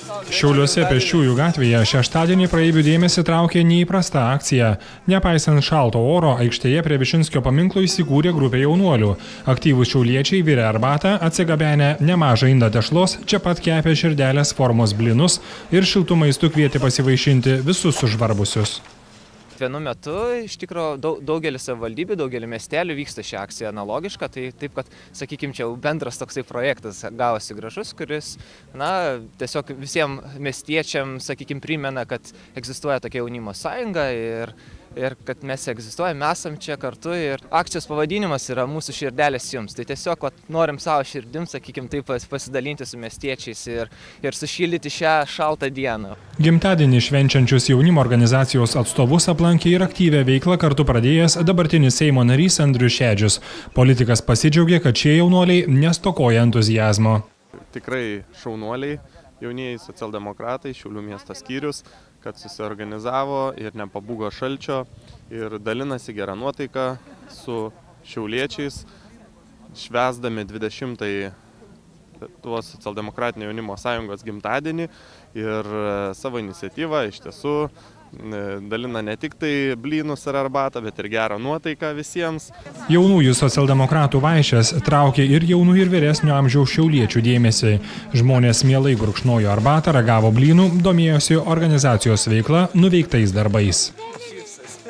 Šiauliuose Pėsčiųjų gatvėje šeštadienį praeivių dėmesį traukė neįprasta akcija. Nepaisant šalto oro, aikštėje prie Višinskio paminklo įsikūrė grupė jaunuolių. Aktyvūs šiauliečiai virė arbatą, atsigabenę nemažą indą tešlos, čia pat kepė širdelės formos blinus ir šiltų maistų kvietė pasivaišinti visus sužvarbusius. Vienu metu, iš tikrųjų, daugelis savivaldybių, daugelį miestelių vyksta ši akcija analogiška, tai taip, kad, sakykime, čia bendras toksai projektas gavosi gražus, kuris, tiesiog visiems miestiečiams, sakykime, primena, kad egzistuoja tokia jaunimo sąjunga ir kad mes egzistuojame, esam čia kartu ir akcijos pavadinimas yra mūsų širdelės jums. Tai tiesiog norim savo širdim, sakykime, taip pasidalinti su miestiečiais ir sušildyti šią šaltą dieną. Gimtadienį švenčiančius jaunimo organizacijos atstovus aplankė ir aktyvę veiklą kartu pradėjęs dabartinis Seimo narys Andrius Šedžius. Politikas pasidžiaugė, kad šie jaunuoliai nestokoja entuziazmo. Tikrai šaunuoliai, jaunieji socialdemokratai, Šiaulių miesto skyrius, kad susiorganizavo ir nepabūgo šalčio ir dalinasi gerą nuotaiką su šiauliečiais, švęsdami 20-ąjį Lietuvos socialdemokratinio jaunimo sąjungos gimtadienį ir savo iniciatyvą iš tiesų dalina ne tik tai blynus ar arbatą, bet ir gerą nuotaiką visiems. Jaunųjų socialdemokratų vaišės traukė ir jaunų ir vyresnio amžiaus šiauliečių dėmesį. Žmonės mielai gurkšnojo arbatą, ragavo blynų, domėjosi organizacijos veikla, nuveiktais darbais.